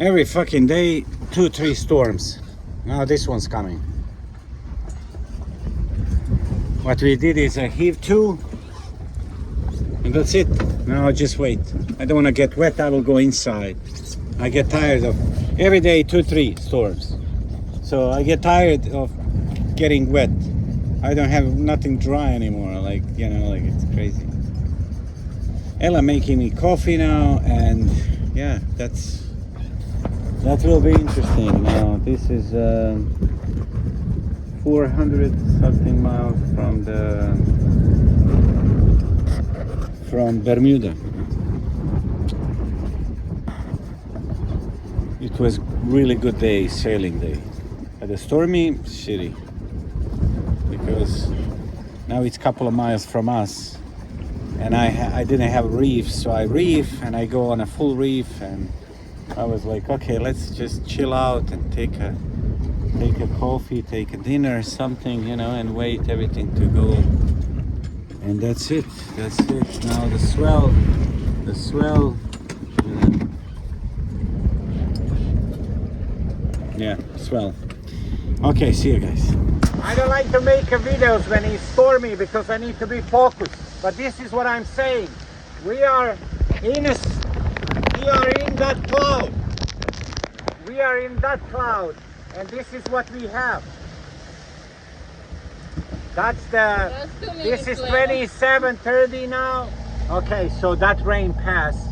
Every fucking day, 2-3 storms. Now this one's coming. What we did is I heave 2, and that's it. Now just wait. I don't want to get wet. I will go inside. I get tired of every day 2-3 storms. So I get tired of getting wet. I don't have nothing dry anymore. Like, you know, like it's crazy. Ella making me coffee now, and yeah, that will be interesting. Now this is 400 something miles from Bermuda. It was really good day, sailing day. But the stormy, shitty, because now it's a couple of miles from us, and I didn't have a reef, so I reef and I go on a full reef, and I was like, okay, let's just chill out and take a coffee, take a dinner or something, you know, and wait everything to go. And that's it. Now the swell, yeah, swell. Okay, see you guys. I don't like to make videos when it's stormy because I need to be focused. But this is what I'm saying. We are in that cloud. We are in that cloud, and this is what we have. This is 27:30 now. Okay, so that rain passed.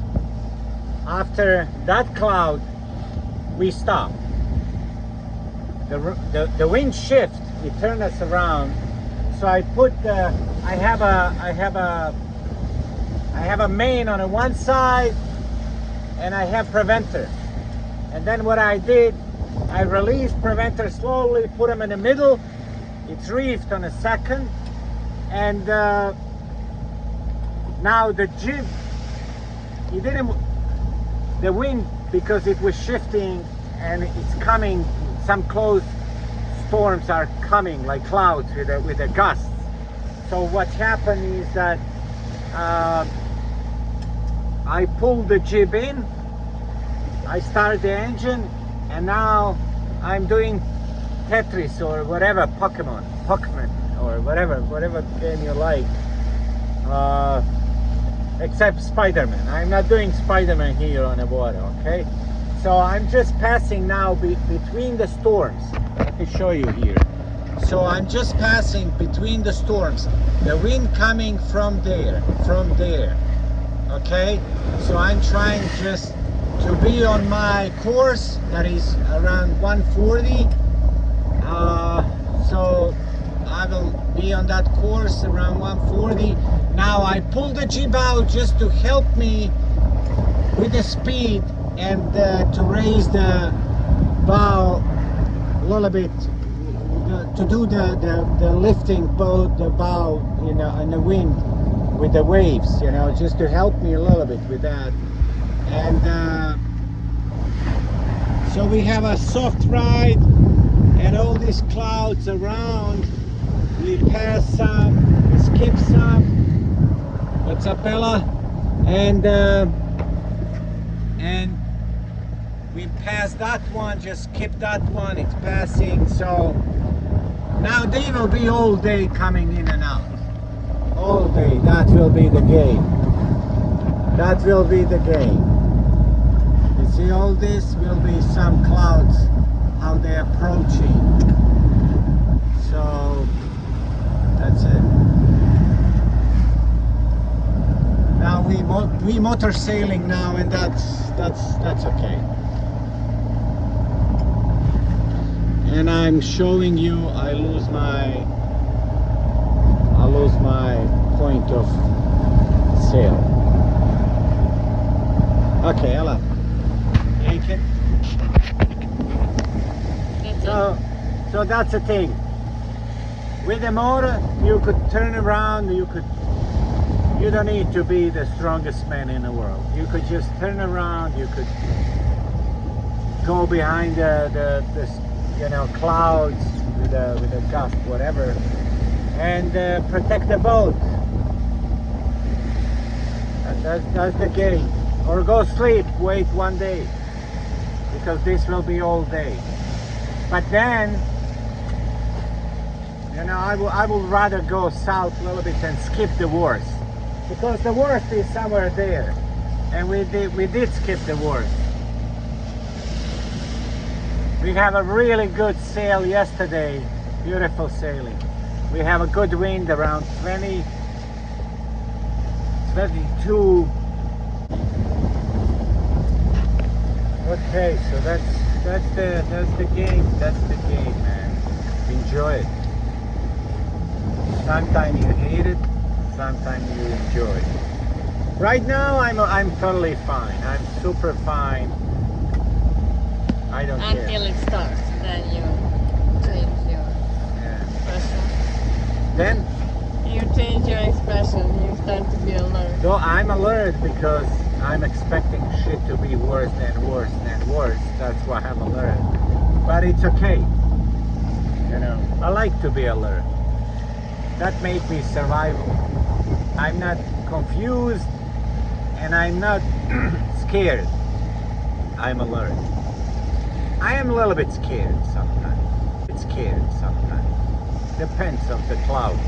After that cloud, we stop. The wind shift, it turned us around. So I put I have a main on one side, and I have preventer. And then what I did, I released preventer slowly, put them in the middle. It's reefed on a second, and now the jib, the wind, because it was shifting and it's coming. Some close storms are coming, like clouds with the gusts. So what happened is that I pulled the jib in, I started the engine, and now I'm doing Tetris or whatever, Pokemon, or whatever game you like, except Spider-Man. I'm not doing Spider-Man here on the water, okay? So I'm just passing now between the storms. Let me show you here. So I'm just passing between the storms. The wind coming from there, okay? So I'm trying just to be on my course, that is around 140. So I will be on that course around 140. Now I pull the jib out just to help me with the speed and to raise the bow a little bit, to do the lifting boat, the bow, you know, in the wind with the waves, you know, just to help me a little bit with that. And so we have a soft ride and all these clouds around. We pass some, we skip some. What's up, Ella? And we pass that one, just skip that one, it's passing. So now they will be all day coming in and out. All day, that will be the game. That will be the game. You see, all this will be some clouds, how they're approaching. So that's it. Now we motor sailing now, and that's okay. And I'm showing you, I lose my point of sail. Okay, Ella, yank it. So that's the thing. With the motor, you could turn around. You don't need to be the strongest man in the world. You could just turn around. You could go behind the you know, clouds with a gust, whatever, and protect the boat. And that's the game. Or go sleep, wait one day. because this will be all day. But then, you know, I will rather go south a little bit and skip the worst, because the worst is somewhere there, and we did skip the worst. We have a really good sail yesterday, beautiful sailing. We have a good wind around 20, 22. Okay, so that's the game. That's the game, man. Enjoy it. Sometimes you hate it, sometimes you enjoy it. Right now, I'm totally fine. I'm super fine. I don't care. Until it starts, then you change your expression. Then? You change your expression, you start to be alert. So I'm alert because I'm expecting shit to be worse than worse than worse. That's why I'm alert. But it's okay. You know, I like to be alert. That makes me survival. I'm not confused and I'm not scared. I'm alert. I am a little bit scared sometimes. It's scared sometimes. Depends on the clouds.